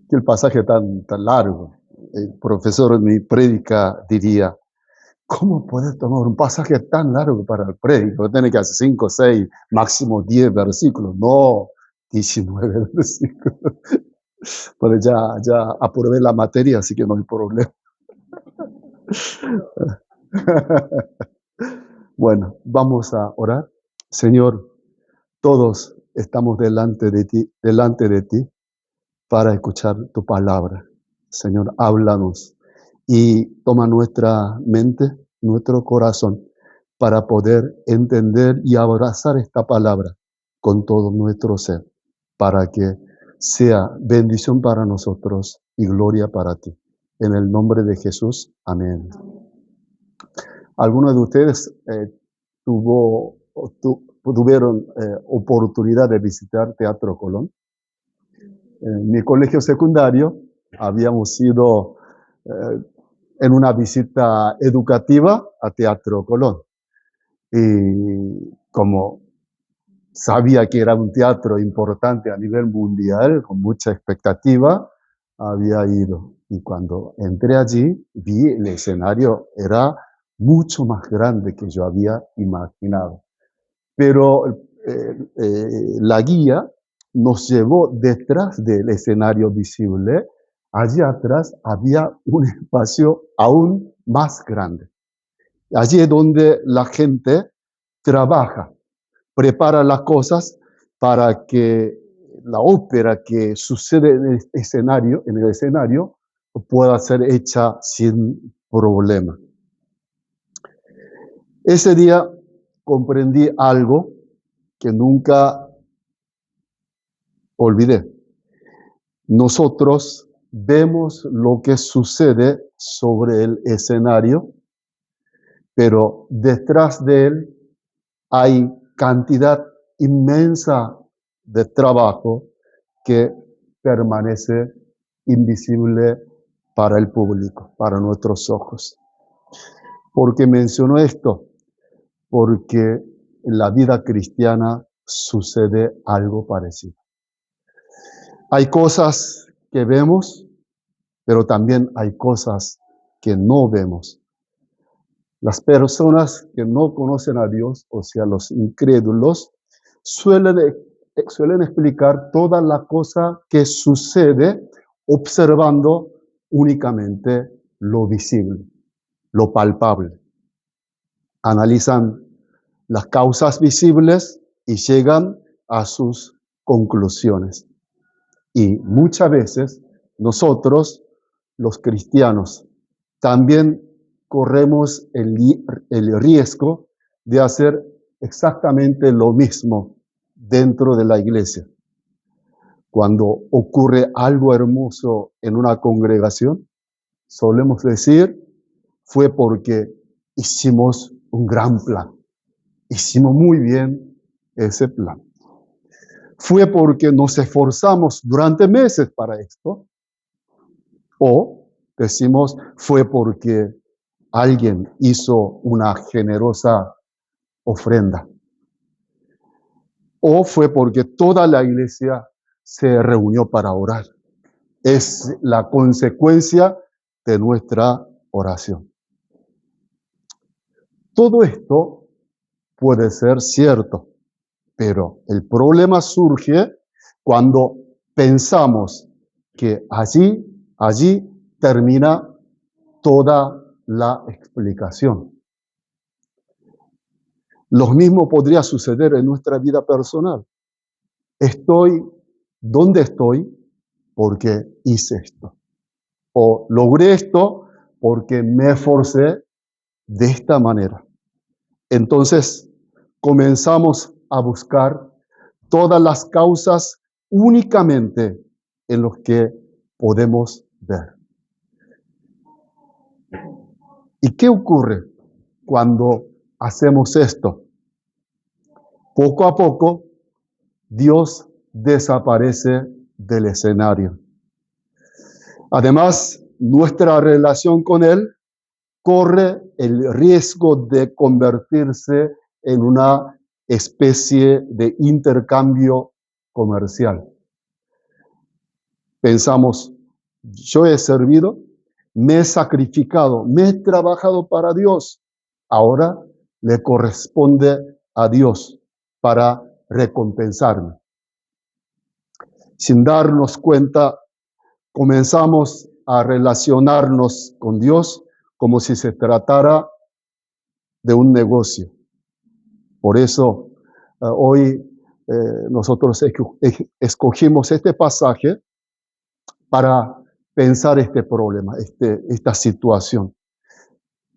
Que el pasaje tan largo. El profesor en mi prédica diría, ¿cómo puedes tomar un pasaje tan largo para el prédico? Tiene que hacer 5, 6, máximo 10 versículos. No, 19 versículos. Pero ya aprobé la materia, así que no hay problema. Bueno, vamos a orar. Señor, todos estamos delante de ti para escuchar tu palabra. Señor, háblanos y toma nuestra mente, nuestro corazón, para poder entender y abrazar esta palabra con todo nuestro ser, para que sea bendición para nosotros y gloria para ti. En el nombre de Jesús, amén. ¿Alguno de ustedes tuvieron oportunidad de visitar Teatro Colón? En mi colegio secundario habíamos ido en una visita educativa a Teatro Colón. Y como sabía que era un teatro importante a nivel mundial, con mucha expectativa, había ido. Y cuando entré allí, vi el escenario, era mucho más grande que yo había imaginado. Pero la guía nos llevó detrás del escenario visible. Allí atrás había un espacio aún más grande. Allí es donde la gente trabaja, prepara las cosas para que la ópera que sucede en el escenario pueda ser hecha sin problema. Ese día comprendí algo que nunca olvidé. Nosotros vemos lo que sucede sobre el escenario, pero detrás de él hay cantidad inmensa de trabajo que permanece invisible para el público, para nuestros ojos. ¿Por qué menciono esto? Porque en la vida cristiana sucede algo parecido. Hay cosas que vemos, pero también hay cosas que no vemos. Las que no conocen a Dios, o sea, los incrédulos, suelen explicar toda la cosa que sucede observando únicamente lo visible, lo palpable. Analizan las causas visibles y llegan a sus conclusiones. Y muchas veces nosotros, los cristianos, también corremos el riesgo de hacer exactamente lo mismo dentro de la iglesia. Cuando ocurre algo hermoso en una congregación, solemos decir, fue porque hicimos un gran plan. Hicimos muy bien ese plan. Fue porque nos esforzamos durante meses para esto. O decimos, fue porque alguien hizo una generosa ofrenda. O fue porque toda la iglesia se reunió para orar. Es la consecuencia de nuestra oración. Todo esto puede ser cierto, pero el problema surge cuando pensamos que allí termina toda la explicación. Lo mismo podría suceder en nuestra vida personal. Estoy donde estoy porque hice esto. O logré esto porque me esforcé de esta manera. Entonces, comenzamos a buscar todas las causas únicamente en los que podemos ver. ¿Y qué ocurre cuando hacemos esto? Poco a poco, Dios desaparece del escenario. Además, nuestra relación con Él corre el riesgo de convertirse en una especie de intercambio comercial. Pensamos, yo he servido, me he sacrificado, me he trabajado para Dios. Ahora le corresponde a Dios para recompensarme. Sin darnos cuenta, comenzamos a relacionarnos con Dios como si se tratara de un negocio. Por eso hoy nosotros escogimos este pasaje para pensar este problema, esta situación.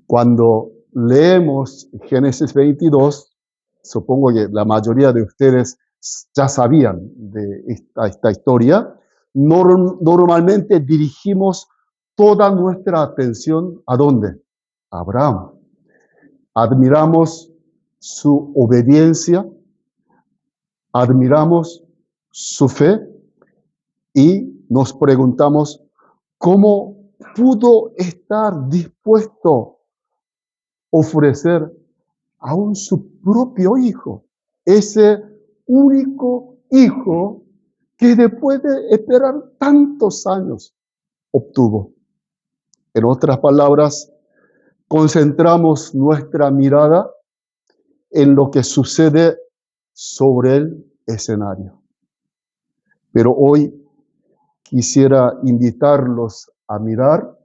Cuando leemos Génesis 22, supongo que la mayoría de ustedes ya sabían de esta historia, normalmente dirigimos toda nuestra atención ¿a dónde? A Abraham. Admiramos su obediencia, admiramos su fe y nos preguntamos cómo pudo estar dispuesto a ofrecer aún su propio hijo, ese único hijo que después de esperar tantos años obtuvo. En otras palabras, concentramos nuestra mirada en lo que sucede sobre el escenario. Pero hoy quisiera invitarlos a mirar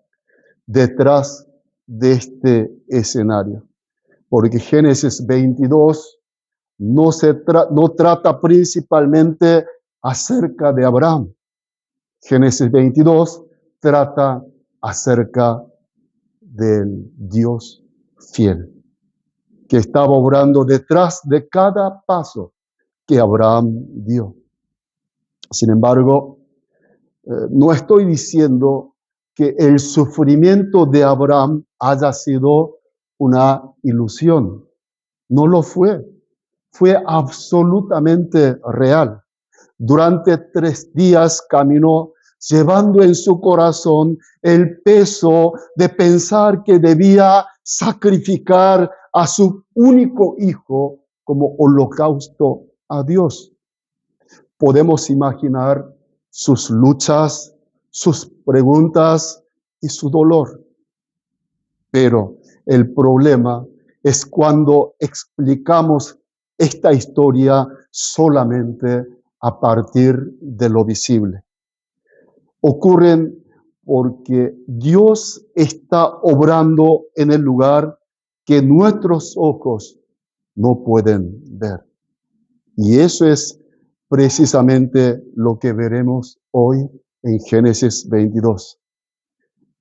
detrás de este escenario, porque Génesis 22 no trata principalmente acerca de Abraham. Génesis 22 trata acerca del Dios fiel, que estaba obrando detrás de cada paso que Abraham dio. Sin embargo, no estoy diciendo que el sufrimiento de Abraham haya sido una ilusión. No lo fue. Fue absolutamente real. Durante 3 días caminó llevando en su corazón el peso de pensar que debía sacrificar a su único hijo como holocausto a Dios. Podemos imaginar sus luchas, sus preguntas y su dolor. Pero el problema es cuando explicamos esta historia solamente a partir de lo visible. Ocurren porque Dios está obrando en el lugar que nuestros ojos no pueden ver. Y eso es precisamente lo que veremos hoy en Génesis 22.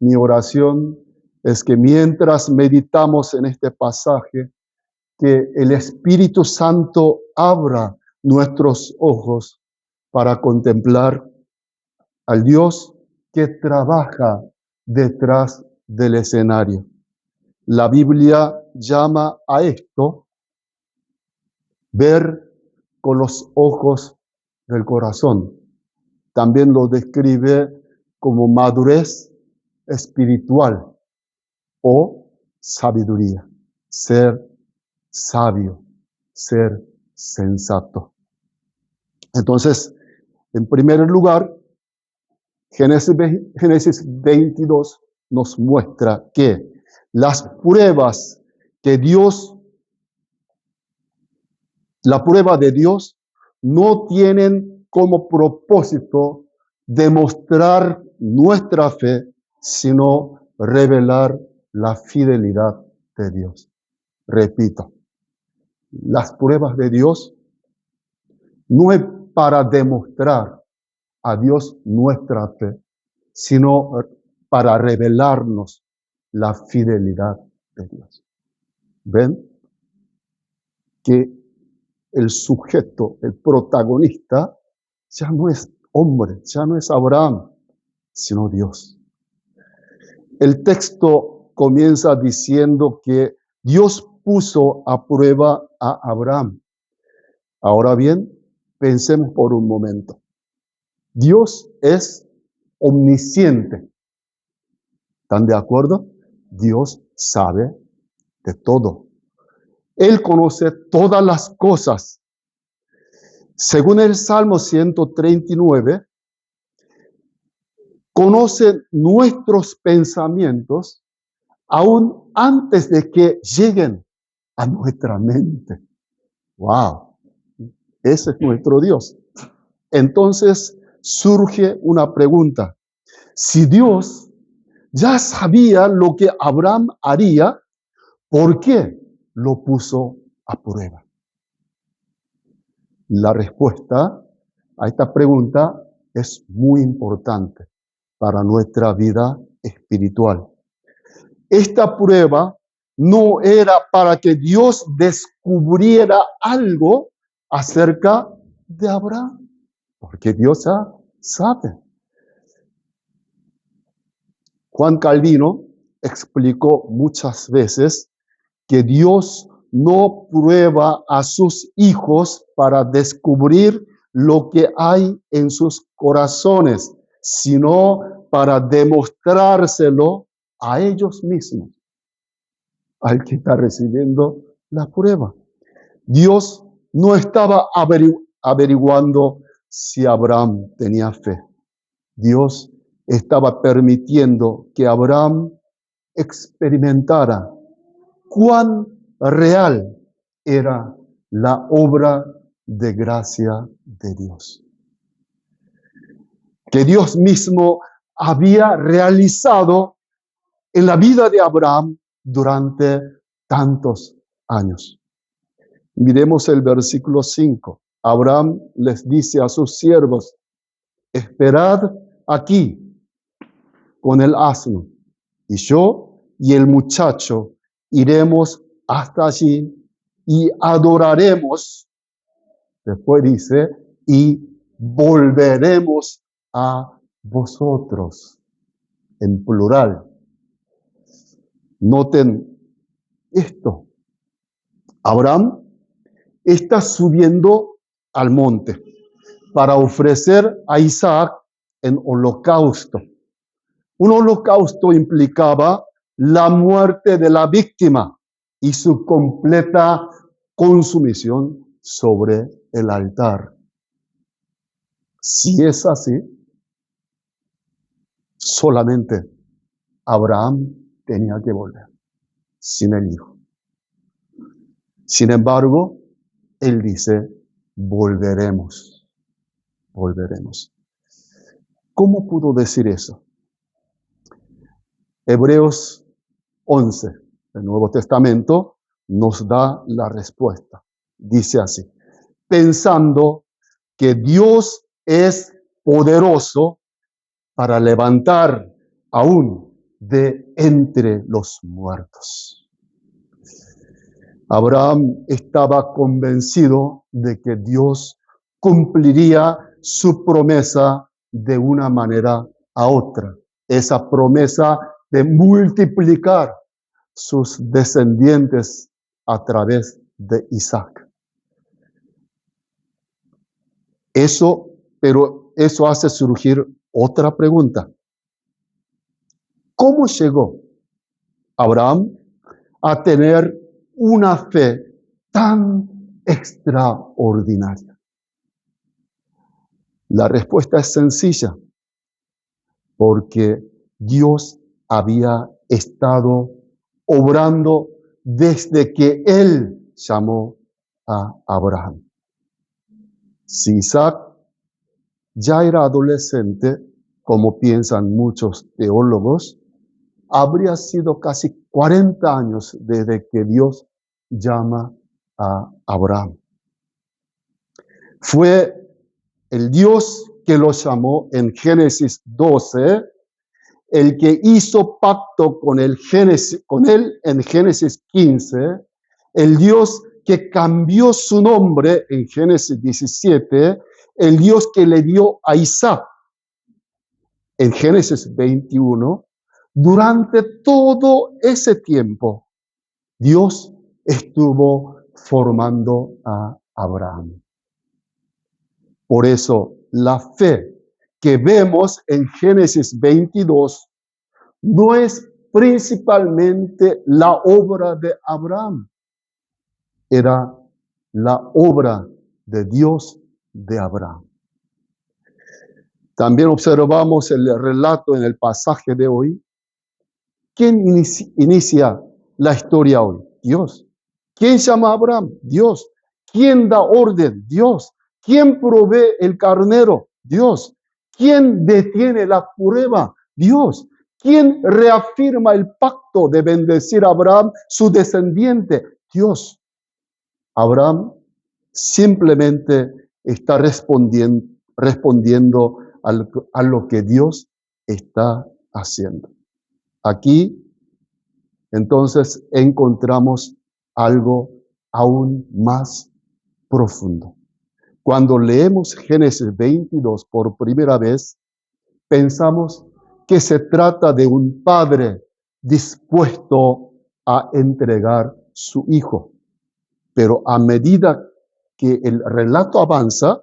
Mi oración es que mientras meditamos en este pasaje, que el Espíritu Santo abra nuestros ojos para contemplar al Dios que trabaja detrás del escenario. La Biblia llama a esto ver con los ojos del corazón. También lo describe como madurez espiritual o sabiduría. Ser sabio, ser sensato. Entonces, en primer lugar, Génesis 22 nos muestra que las pruebas que la prueba de Dios no tienen como propósito demostrar nuestra fe, sino revelar la fidelidad de Dios. Repito, las pruebas de Dios no es para demostrar a Dios nuestra fe, sino para revelarnos la fidelidad de Dios. ¿Ven? Que el sujeto, el protagonista, ya no es hombre, ya no es Abraham, sino Dios. El texto comienza diciendo que Dios puso a prueba a Abraham. Ahora bien, pensemos por un momento. Dios es omnisciente. ¿Están de acuerdo? Dios sabe de todo. Él conoce todas las cosas. Según el Salmo 139, conoce nuestros pensamientos aún antes de que lleguen a nuestra mente. ¡Wow! Ese es nuestro Dios. Entonces surge una pregunta. Si Dios ya sabía lo que Abraham haría, ¿por qué lo puso a prueba? La respuesta a esta pregunta es muy importante para nuestra vida espiritual. Esta prueba no era para que Dios descubriera algo acerca de Abraham, porque Dios ya sabe. Juan Calvino explicó muchas veces que Dios no prueba a sus hijos para descubrir lo que hay en sus corazones, sino para demostrárselo a ellos mismos, al que está recibiendo la prueba. Dios no estaba averiguando si Abraham tenía fe. Dios estaba permitiendo que Abraham experimentara cuán real era la obra de gracia de Dios, que Dios mismo había realizado en la vida de Abraham durante tantos años. Miremos el versículo 5. Abraham les dice a sus siervos: esperad aquí con el asno, y yo y el muchacho iremos hasta allí y adoraremos. Después dice, y volveremos a vosotros, en plural. Noten esto. Abraham está subiendo al monte para ofrecer a Isaac en holocausto. Un holocausto implicaba la muerte de la víctima y su completa consumición sobre el altar. Si es así, solamente Abraham tenía que volver sin el hijo. Sin embargo, él dice, volveremos. ¿Cómo pudo decir eso? Hebreos 11, el Nuevo Testamento, nos da la respuesta. Dice así: pensando que Dios es poderoso para levantar aún de entre los muertos. Abraham estaba convencido de que Dios cumpliría su promesa de una manera a otra. Esa promesa de multiplicar sus descendientes a través de Isaac. Pero eso hace surgir otra pregunta. ¿Cómo llegó Abraham a tener una fe tan extraordinaria? La respuesta es sencilla, porque Dios había estado obrando desde que Él llamó a Abraham. Si Isaac ya era adolescente, como piensan muchos teólogos, habría sido casi 40 años desde que Dios llama a Abraham. Fue el Dios que lo llamó en Génesis 12, el que hizo pacto con él en Génesis 15, el Dios que cambió su nombre en Génesis 17, el Dios que le dio a Isaac en Génesis 21. Durante todo ese tiempo, Dios estuvo formando a Abraham. Por eso, la fe que vemos en Génesis 22 no es principalmente la obra de Abraham. Era la obra de Dios de Abraham. También observamos el relato en el pasaje de hoy. ¿Quién inicia la historia hoy? Dios. ¿Quién llama a Abraham? Dios. ¿Quién da orden? Dios. ¿Quién provee el carnero? Dios. ¿Quién detiene la prueba? Dios. ¿Quién reafirma el pacto de bendecir a Abraham, su descendiente? Dios. Abraham simplemente está respondiendo a lo que Dios está haciendo. Aquí, entonces, encontramos algo aún más profundo. Cuando leemos Génesis 22 por primera vez, pensamos que se trata de un padre dispuesto a entregar su hijo. Pero a medida que el relato avanza,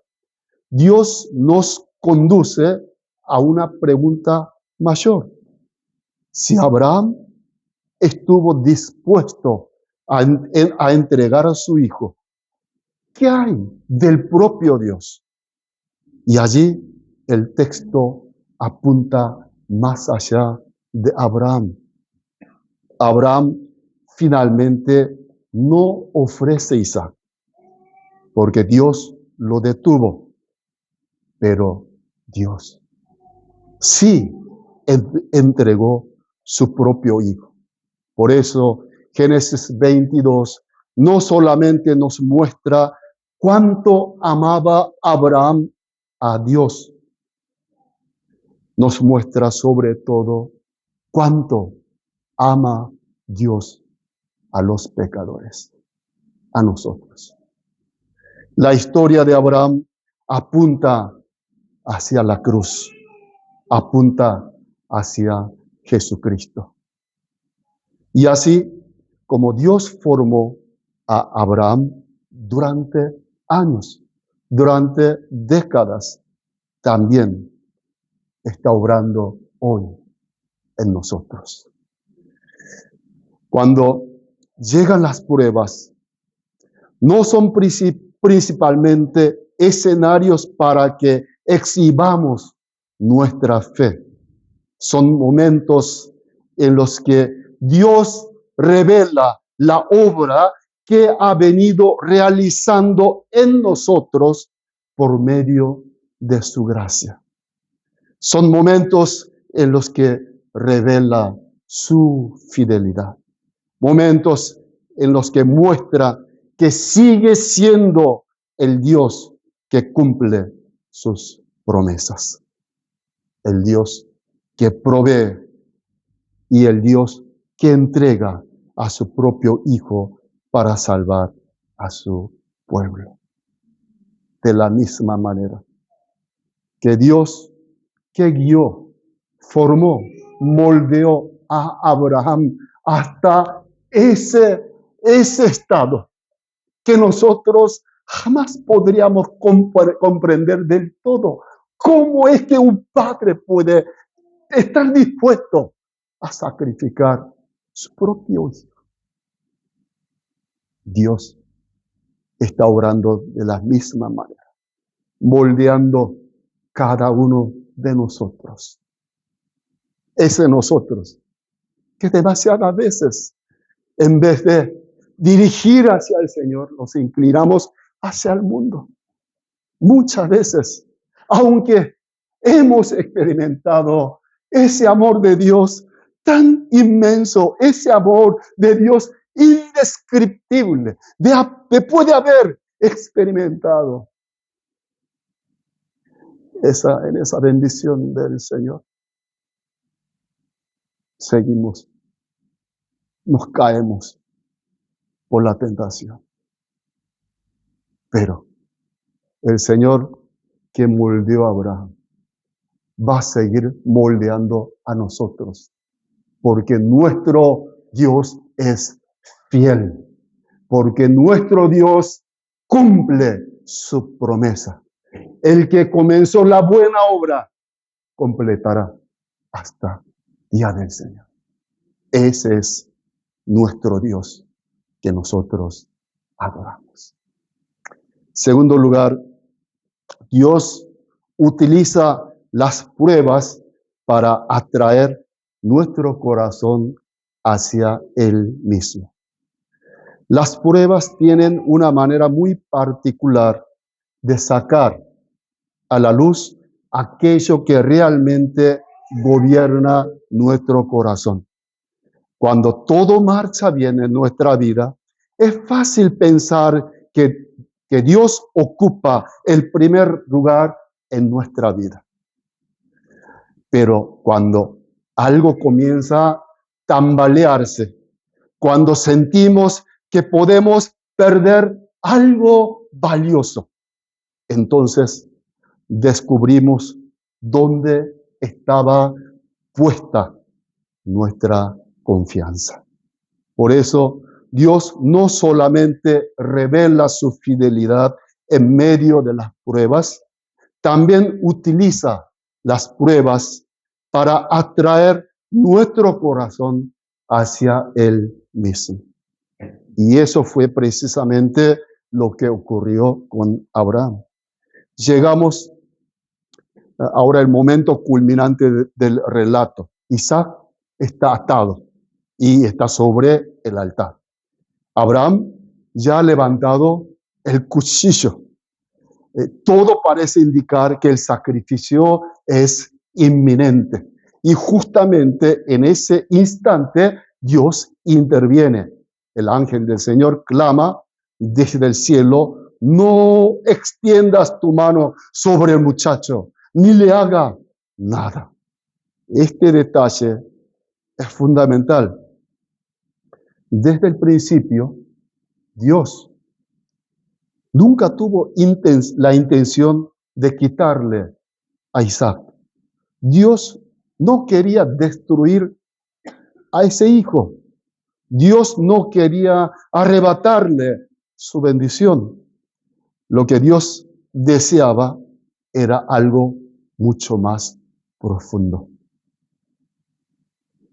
Dios nos conduce a una pregunta mayor. Si Abraham estuvo dispuesto a entregar a su hijo, ¿qué hay del propio Dios? Y allí el texto apunta más allá de Abraham. Abraham finalmente no ofrece Isaac, porque Dios lo detuvo, pero Dios sí entregó su propio hijo. Por eso Génesis 22 no solamente nos muestra cuánto amaba Abraham a Dios, nos muestra sobre todo cuánto ama Dios a los pecadores, a nosotros. La historia de Abraham apunta hacia la cruz, apunta hacia Jesucristo. Y así como Dios formó a Abraham durante años, durante décadas, también está obrando hoy en nosotros. Cuando llegan las pruebas, no son principalmente escenarios para que exhibamos nuestra fe. Son momentos en los que Dios revela la obra que ha venido realizando en nosotros por medio de su gracia. Son momentos en los que revela su fidelidad. Momentos en los que muestra que sigue siendo el Dios que cumple sus promesas. El Dios que provee y el Dios que entrega a su propio Hijo para salvar a su pueblo. De la misma manera que Dios que guió, formó, moldeó a Abraham hasta ese estado que nosotros jamás podríamos comprender del todo. ¿Cómo es que un padre puede estar dispuesto a sacrificar su propio hijo? Dios está obrando de la misma manera, moldeando cada uno de nosotros. Ese nosotros que demasiadas veces, en vez de dirigir hacia el Señor, nos inclinamos hacia el mundo. Muchas veces, aunque hemos experimentado ese amor de Dios tan inmenso, ese amor de Dios indescriptible, después de haber experimentado en esa bendición del Señor, seguimos, nos caemos por la tentación. Pero el Señor que moldeó a Abraham va a seguir moldeando a nosotros, porque nuestro Dios es fiel, porque nuestro Dios cumple su promesa. El que comenzó la buena obra completará hasta día del Señor. Ese es nuestro Dios que nosotros adoramos. Segundo lugar, Dios utiliza las pruebas para atraer nuestro corazón hacia Él mismo. Las pruebas tienen una manera muy particular de sacar a la luz aquello que realmente gobierna nuestro corazón. Cuando todo marcha bien en nuestra vida, es fácil pensar que Dios ocupa el primer lugar en nuestra vida. Pero cuando algo comienza a tambalearse, cuando sentimos que podemos perder algo valioso, entonces descubrimos dónde estaba puesta nuestra confianza. Por eso Dios no solamente revela su fidelidad en medio de las pruebas, también utiliza las pruebas para atraer nuestro corazón hacia Él mismo. Y eso fue precisamente lo que ocurrió con Abraham. Llegamos ahora al momento culminante del relato. Isaac está atado y está sobre el altar. Abraham ya ha levantado el cuchillo. Todo parece indicar que el sacrificio es inminente. Y justamente en ese instante Dios interviene. El ángel del Señor clama desde el cielo: no extiendas tu mano sobre el muchacho, ni le haga nada. Este detalle es fundamental. Desde el principio, Dios nunca tuvo la intención de quitarle a Isaac. Dios no quería destruir a ese hijo. Dios no quería arrebatarle su bendición. Lo que Dios deseaba era algo mucho más profundo.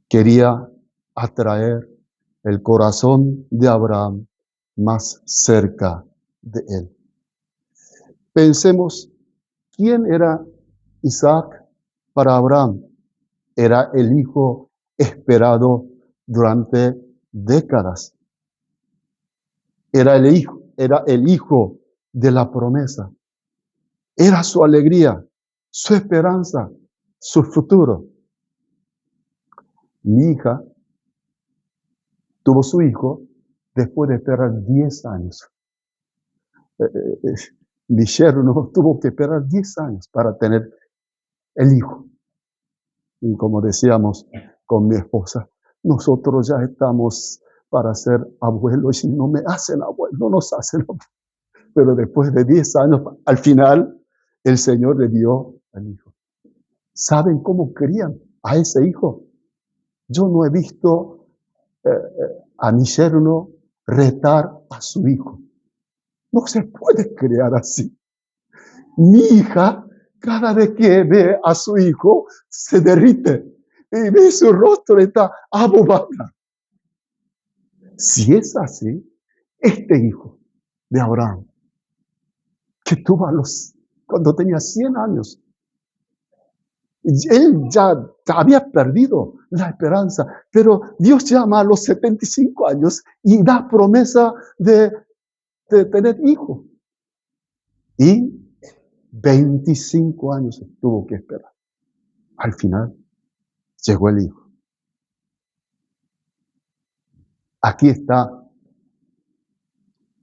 Quería atraer el corazón de Abraham más cerca de él. Pensemos, ¿quién era Isaac para Abraham? Era el hijo esperado durante décadas. Era el hijo de la promesa. Era su alegría, su esperanza, su futuro. Mi hija tuvo su hijo después de esperar 10 años. Mi yerno tuvo que esperar 10 años para tener el hijo. Y como decíamos con mi esposa, nosotros ya estamos para ser abuelos y no me hacen abuelo, no nos hacen abuelo. Pero después de 10 años, al final, el Señor le dio al hijo. ¿Saben cómo crían a ese hijo? Yo no he visto a mi yerno retar a su hijo. No se puede criar así. Mi hija, cada vez que ve a su hijo, se derrite y ve su rostro, está abobada. Si es así, este hijo de Abraham, que tuvo cuando tenía 100 años, él ya había perdido la esperanza, pero Dios llama a los 75 años y da promesa de tener hijo. Y 25 años tuvo que esperar. Al final, llegó el hijo. Aquí está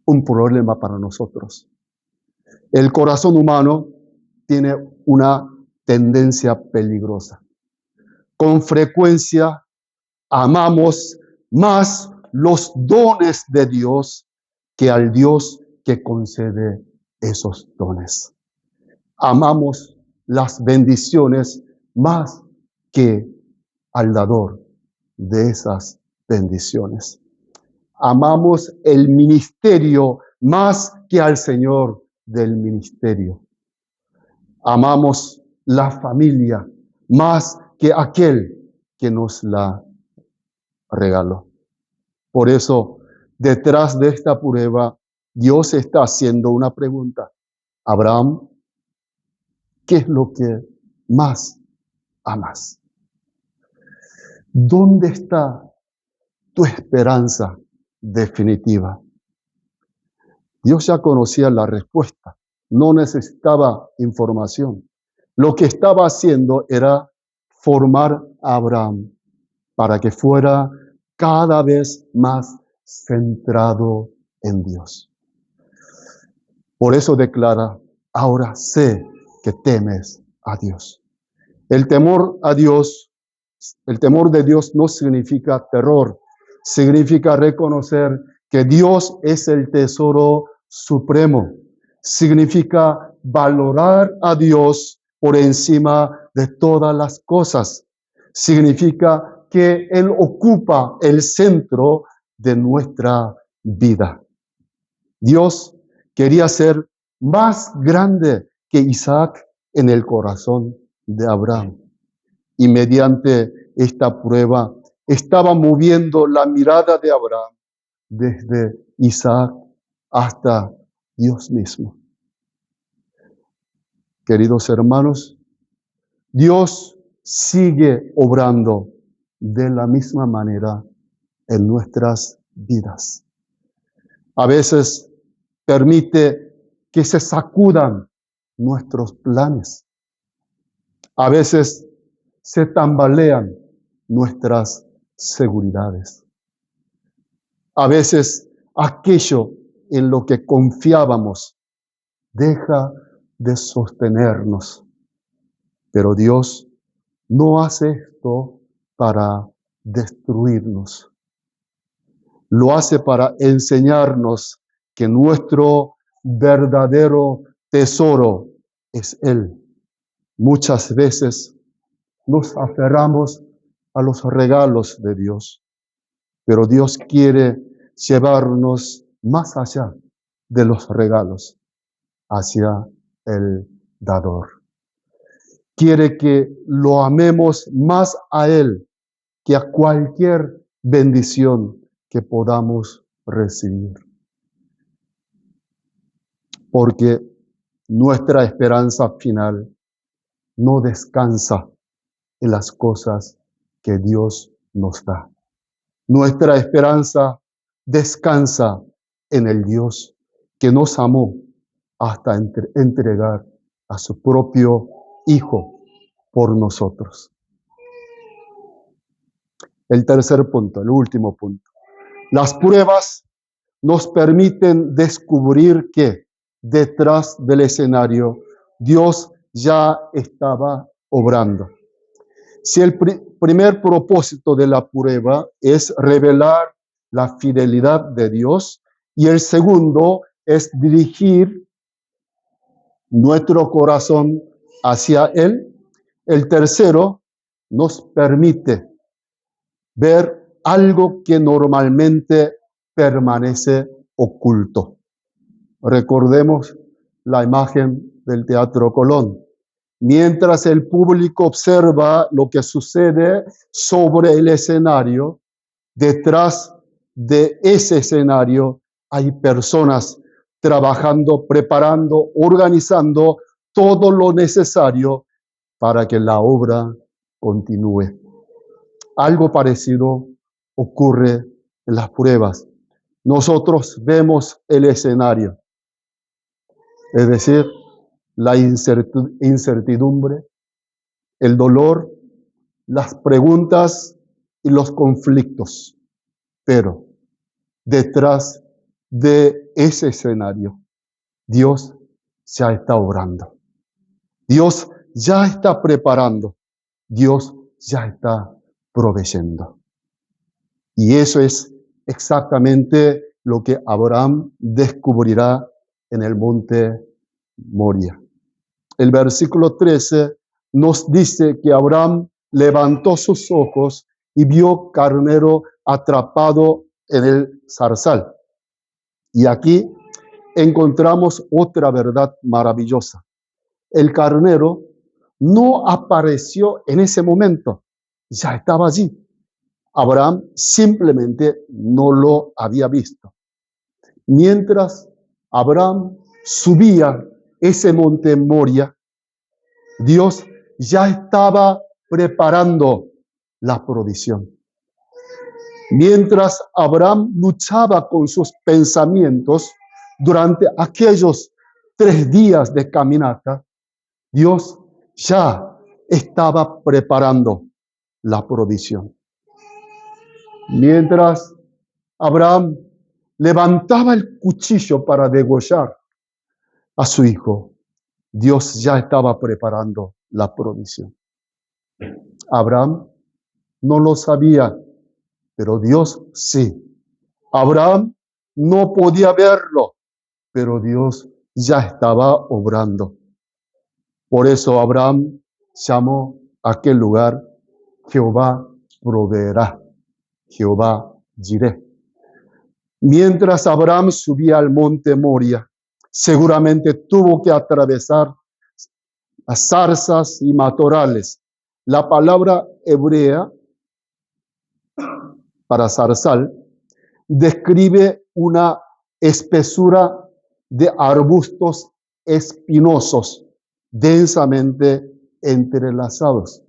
un problema para nosotros. El corazón humano tiene una tendencia peligrosa. Con frecuencia amamos más los dones de Dios que al Dios que concede esos dones. Amamos las bendiciones más que al dador de esas bendiciones. Amamos el ministerio más que al Señor del ministerio. Amamos la familia más que aquel que nos la regaló. Por eso, detrás de esta prueba, Dios está haciendo una pregunta. Abraham, ¿Qué es lo que más amas? ¿Dónde está tu esperanza definitiva? Dios ya conocía la respuesta, no necesitaba información. Lo que estaba haciendo era formar a Abraham para que fuera cada vez más centrado en Dios. Por eso declara, ahora sé que temes a Dios. El temor a Dios, el temor de Dios no significa terror, significa reconocer que Dios es el tesoro supremo. Significa valorar a Dios por encima de todas las cosas. Significa que Él ocupa el centro de nuestra vida. Dios quería ser más grande que Isaac en el corazón de Abraham. Y mediante esta prueba estaba moviendo la mirada de Abraham desde Isaac hasta Dios mismo. Queridos hermanos, Dios sigue obrando de la misma manera en nuestras vidas. A veces permite que se sacudan nuestros planes. A veces se tambalean nuestras seguridades. A veces aquello en lo que confiábamos deja de sostenernos. Pero Dios no hace esto para destruirnos. Lo hace para enseñarnos que nuestro verdadero tesoro es Él. Muchas veces nos aferramos a los regalos de Dios, pero Dios quiere llevarnos más allá de los regalos, hacia el dador. Quiere que lo amemos más a Él que a cualquier bendición que podamos recibir. Porque nuestra esperanza final no descansa en las cosas que Dios nos da. Nuestra esperanza descansa en el Dios que nos amó hasta entregar a su propio Hijo por nosotros. El tercer punto, el último punto. Las pruebas nos permiten descubrir que detrás del escenario Dios ya estaba obrando. Si el primer propósito de la prueba es revelar la fidelidad de Dios y el segundo es dirigir nuestro corazón hacia Él, el tercero nos permite ver algo que normalmente permanece oculto. Recordemos la imagen del Teatro Colón. Mientras el público observa lo que sucede sobre el escenario, detrás de ese escenario hay personas trabajando, preparando, organizando todo lo necesario para que la obra continúe. Algo parecido ocurre en las pruebas. Nosotros vemos el escenario, es decir, la incertidumbre, el dolor, las preguntas y los conflictos. Pero detrás de ese escenario, Dios ya está obrando. Dios ya está preparando. Dios ya está proveyendo. Y eso es exactamente lo que Abraham descubrirá en el monte Moria. El versículo 13 nos dice que Abraham levantó sus ojos y vio carnero atrapado en el zarzal. Y aquí encontramos otra verdad maravillosa. El carnero no apareció en ese momento, ya estaba allí. Abraham simplemente no lo había visto. Mientras Abraham subía ese monte Moria, Dios ya estaba preparando la provisión. Mientras Abraham luchaba con sus pensamientos durante aquellos 3 días de caminata, Dios ya estaba preparando la provisión. Mientras Abraham levantaba el cuchillo para degollar a su hijo, Dios ya estaba preparando la provisión. Abraham no lo sabía, pero Dios sí. Abraham no podía verlo, pero Dios ya estaba obrando. Por eso Abraham llamó a aquel lugar Jehová proveerá, Jehová Jireh. Mientras Abraham subía al monte Moria, seguramente tuvo que atravesar las zarzas y matorrales. La palabra hebrea para zarzal describe una espesura de arbustos espinosos, densamente entrelazados.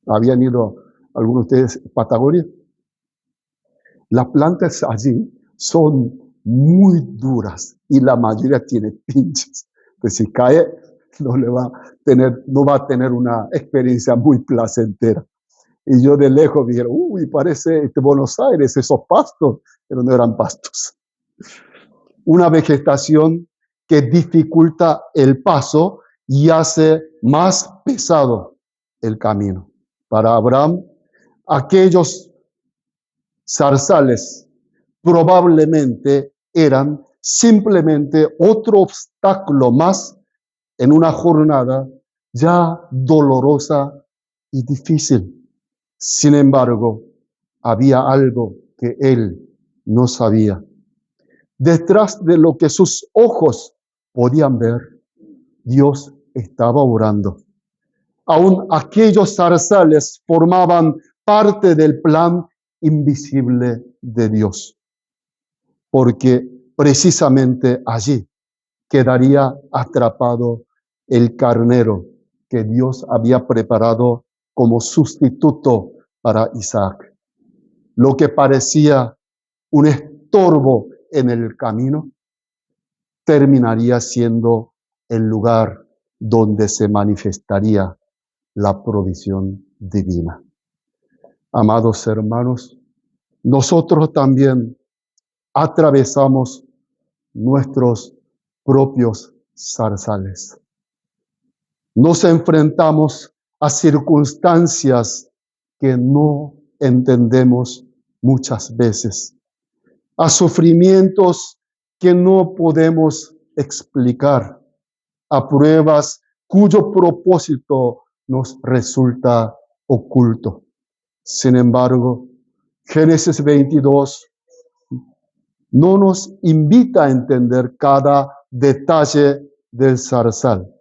¿Habían ido algunos de ustedes a Patagonia? Las plantas allí son muy duras y la mayoría tiene pinches. Pues si cae, no va a tener una experiencia muy placentera. Y yo de lejos dije, uy, parece Buenos Aires, esos pastos, pero no eran pastos. Una vegetación que dificulta el paso y hace más pesado el camino. Para Abraham, aquellos zarzales probablemente eran simplemente otro obstáculo más en una jornada ya dolorosa y difícil. Sin embargo, había algo que él no sabía. Detrás de lo que sus ojos podían ver, Dios estaba obrando. Aún aquellos zarzales formaban parte del plan invisible de Dios, porque precisamente allí quedaría atrapado el carnero que Dios había preparado como sustituto para Isaac. Lo que parecía un estorbo en el camino terminaría siendo el lugar donde se manifestaría la provisión divina. Amados hermanos, nosotros también atravesamos nuestros propios zarzales. Nos enfrentamos a circunstancias que no entendemos muchas veces, a sufrimientos que no podemos explicar, a pruebas cuyo propósito nos resulta oculto. Sin embargo, Génesis 22 no nos invita a entender cada detalle del zarzal.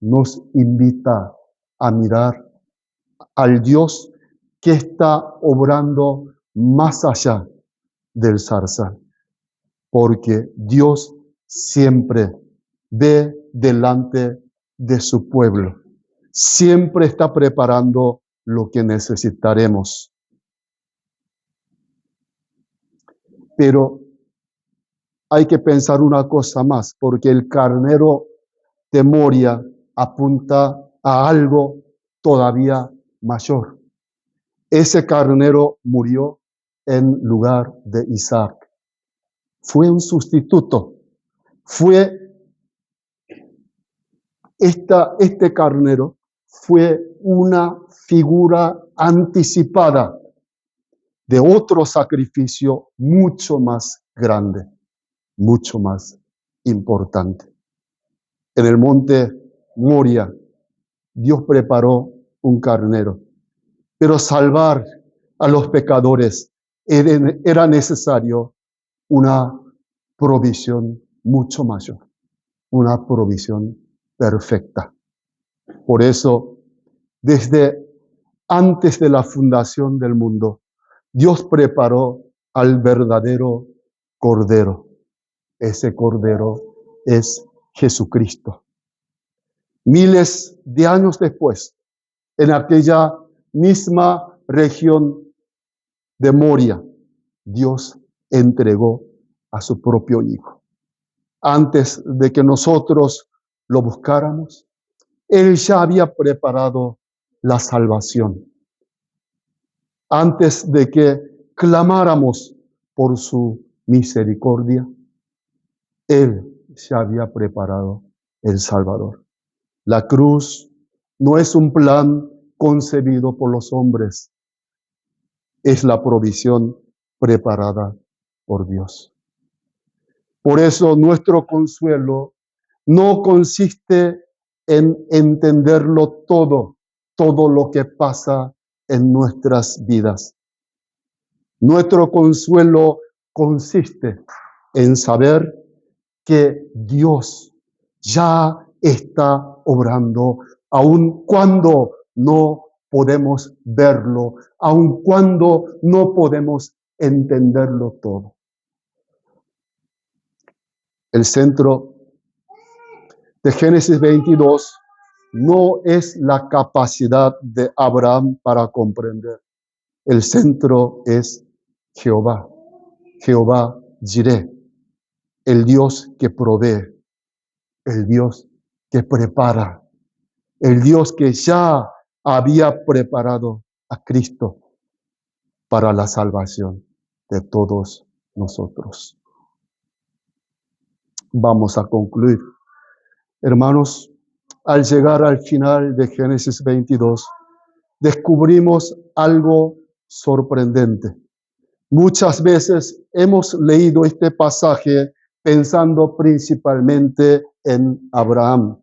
Nos invita a mirar al Dios que está obrando más allá del zarzal, porque Dios siempre ve delante de su pueblo, siempre está preparando lo que necesitaremos. Pero hay que pensar una cosa más, porque el carnero de Moria apunta a algo todavía mayor. Ese carnero murió en lugar de Isaac. Fue un sustituto. Este carnero fue una figura anticipada de otro sacrificio mucho más grande, mucho más importante. En el monte Moria, Dios preparó un carnero, pero salvar a los pecadores era necesario una provisión mucho mayor, una provisión perfecta. Por eso, desde antes de la fundación del mundo, Dios preparó al verdadero Cordero. Ese Cordero es Jesucristo. Miles de años después, en aquella misma región de Moria, Dios entregó a su propio Hijo. Antes de que nosotros lo buscáramos, Él ya había preparado la salvación. Antes de que clamáramos por su misericordia, Él ya había preparado el Salvador. La cruz no es un plan concebido por los hombres, es la provisión preparada por Dios. Por eso nuestro consuelo no consiste en entenderlo todo lo que pasa en nuestras vidas. Nuestro consuelo consiste en saber que Dios ya está obrando, aun cuando no podemos verlo, aun cuando no podemos entenderlo todo. El centro de Génesis 22 no es la capacidad de Abraham para comprender. El centro es Jehová, Jehová Jireh, el Dios que provee, el Dios que prepara, el Dios que ya había preparado a Cristo para la salvación de todos nosotros. Vamos a concluir. Hermanos, al llegar al final de Génesis 22, descubrimos algo sorprendente. Muchas veces hemos leído este pasaje pensando principalmente en Abraham.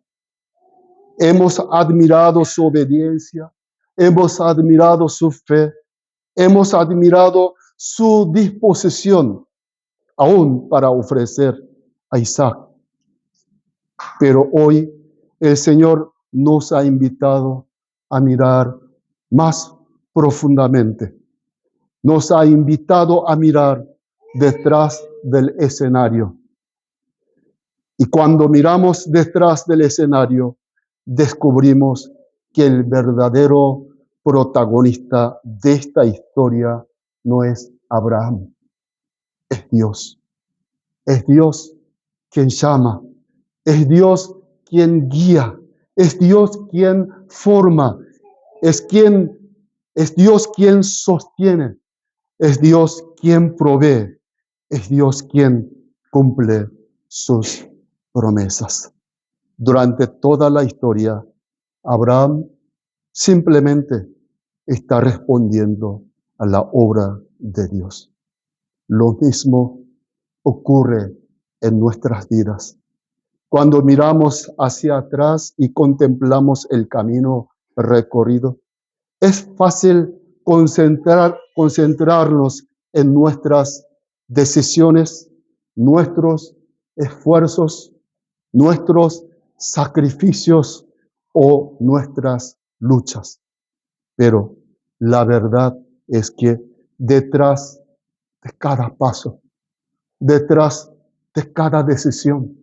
Hemos admirado su obediencia, hemos admirado su fe, hemos admirado su disposición aún para ofrecer a Isaac. Pero hoy el Señor nos ha invitado a mirar más profundamente. Nos ha invitado a mirar detrás del escenario. Y cuando miramos detrás del escenario, descubrimos que el verdadero protagonista de esta historia no es Abraham, es Dios. Es Dios quien llama, es Dios quien guía, es Dios quien forma, es Dios quien sostiene, es Dios quien provee, es Dios quien cumple sus promesas. Durante toda la historia, Abraham simplemente está respondiendo a la obra de Dios. Lo mismo ocurre en nuestras vidas. Cuando miramos hacia atrás y contemplamos el camino recorrido, es fácil concentrarnos en nuestras decisiones, nuestros esfuerzos, nuestros sacrificios o nuestras luchas. Pero la verdad es que detrás de cada paso, detrás de cada decisión,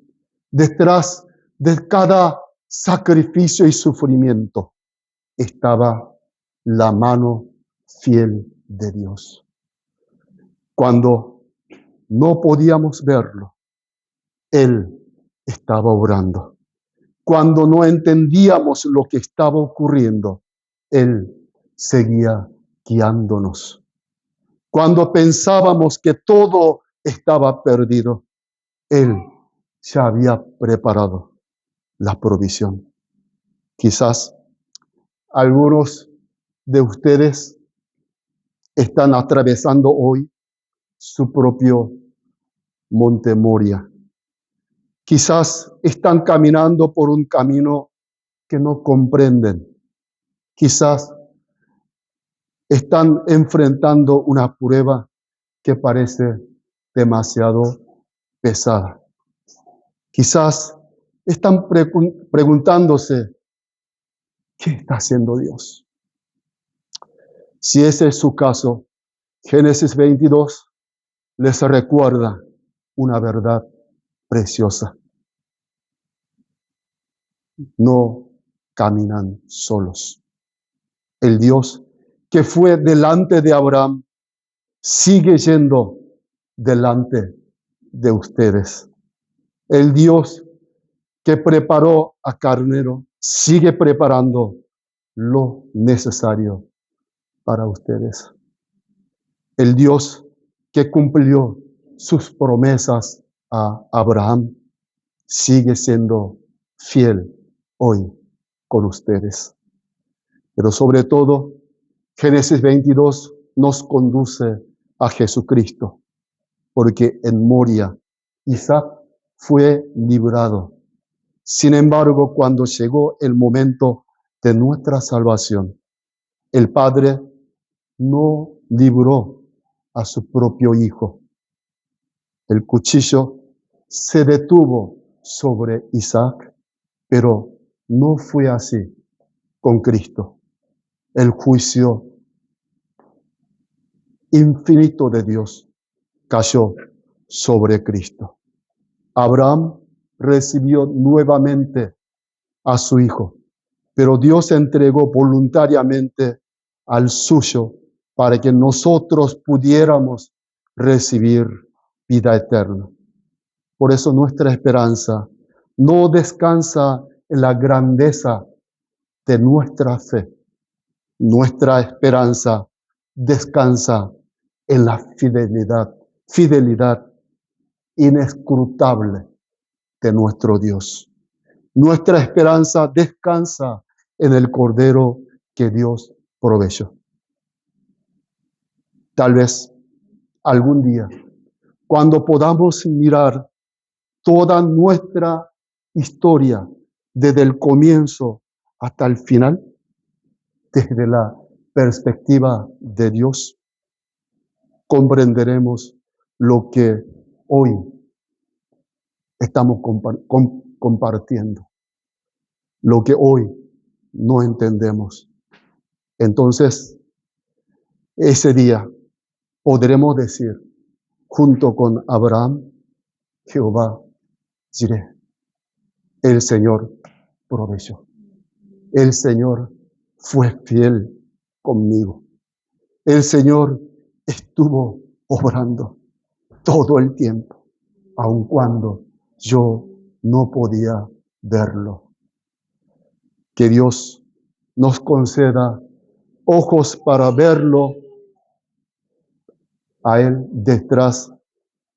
detrás de cada sacrificio y sufrimiento, estaba la mano fiel de Dios. Cuando no podíamos verlo, Él estaba obrando. Cuando no entendíamos lo que estaba ocurriendo, Él seguía guiándonos. Cuando pensábamos que todo estaba perdido, Él ya había preparado la provisión. Quizás algunos de ustedes están atravesando hoy su propio monte Moria. Quizás están caminando por un camino que no comprenden. Quizás están enfrentando una prueba que parece demasiado pesada. Quizás están preguntándose, ¿qué está haciendo Dios? Si ese es su caso, Génesis 22 les recuerda una verdad preciosa. No caminan solos. El Dios que fue delante de Abraham sigue yendo delante de ustedes. El Dios que preparó a Carnero sigue preparando lo necesario para ustedes. El Dios que cumplió sus promesas a Abraham sigue siendo fiel hoy con ustedes. Pero sobre todo, Génesis 22 nos conduce a Jesucristo, porque en Moria Isaac fue librado. Sin embargo, cuando llegó el momento de nuestra salvación, el Padre no libró a su propio Hijo. El cuchillo se detuvo sobre Isaac, pero no fue así con Cristo. El juicio infinito de Dios cayó sobre Cristo. Abraham recibió nuevamente a su hijo, pero Dios entregó voluntariamente al suyo para que nosotros pudiéramos recibir vida eterna. Por eso nuestra esperanza no descansa en la grandeza de nuestra fe. Nuestra esperanza descansa en la fidelidad inescrutable de nuestro Dios. Nuestra esperanza descansa en el Cordero que Dios proveyó. Tal vez algún día, cuando podamos mirar toda nuestra historia desde el comienzo hasta el final, desde la perspectiva de Dios, comprenderemos lo que hoy estamos compartiendo, lo que hoy no entendemos. Entonces, ese día podremos decir, junto con Abraham, Jehová Jireh, el Señor proveyó. El Señor fue fiel conmigo. El Señor estuvo obrando todo el tiempo, aun cuando yo no podía verlo. Que Dios nos conceda ojos para verlo a Él detrás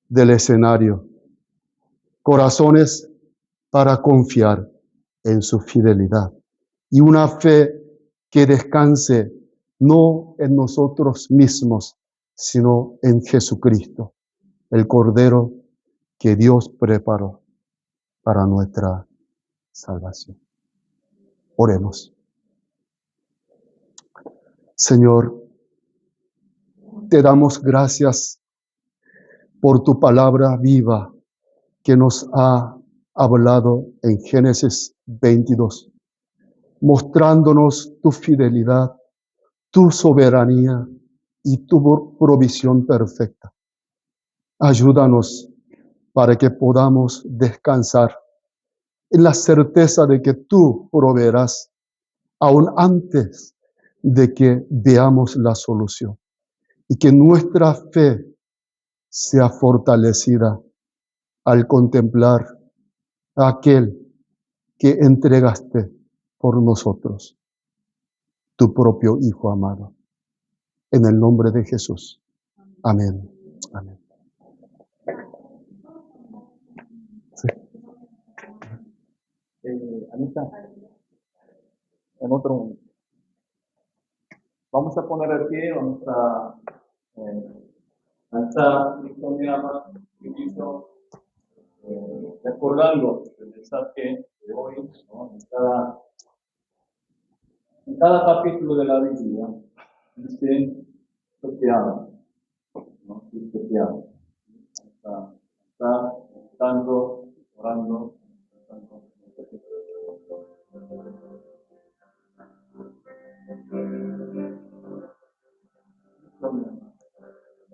del escenario, corazones para confiar en su fidelidad y una fe que descanse no en nosotros mismos, sino en Jesucristo, el Cordero que Dios preparó para nuestra salvación. Oremos. Señor, te damos gracias por tu palabra viva que nos ha hablado en Génesis 22, mostrándonos tu fidelidad, tu soberanía y tu provisión perfecta. Ayúdanos para que podamos descansar en la certeza de que tú proveerás aún antes de que veamos la solución y que nuestra fe sea fortalecida al contemplar a aquel que entregaste por nosotros, tu propio Hijo amado. En el nombre de Jesús. Amén. Amén. Sí. Anita, en otro momento. Vamos a poner de pie, vamos a lanzar Victoria más chiquito, recordando el mensaje de hoy, ¿no? En cada capítulo de la Biblia dice soteado, ¿no? Soteado. Está cantando, orando,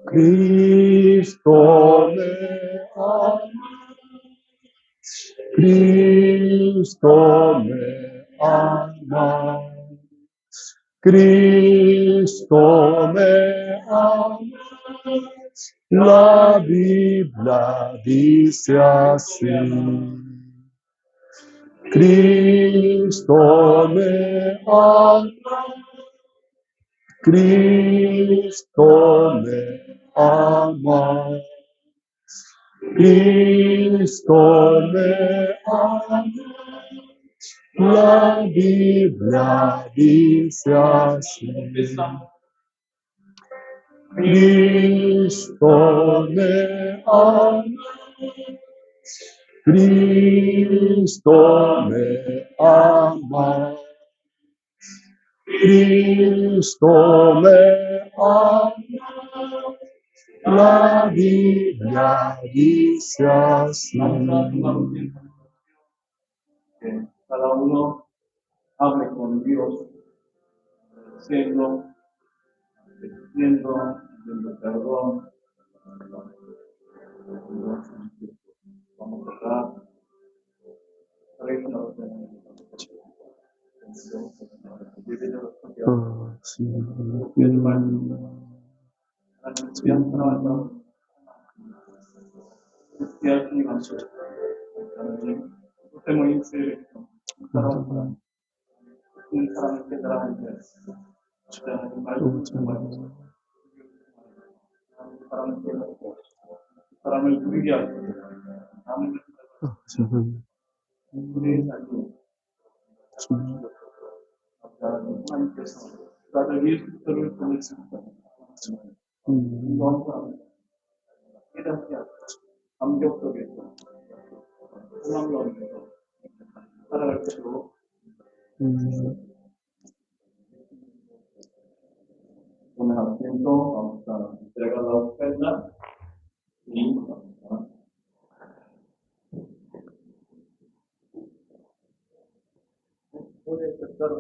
Cristo me ama, Cristo me ama. ama. Cristo me ama. La Biblia dice así. Cristo me ama. Cristo me ama. Cristo me ama. La Biblia dice así. Cristo me ama. Cristo me ama. Cristo me ama. La Biblia dice así. Que cada uno hable con Dios, agradeciendo, pidiendo perdón. Vamos a orar. Tomen asiento, vamos a entregar la ofrenda y puede estar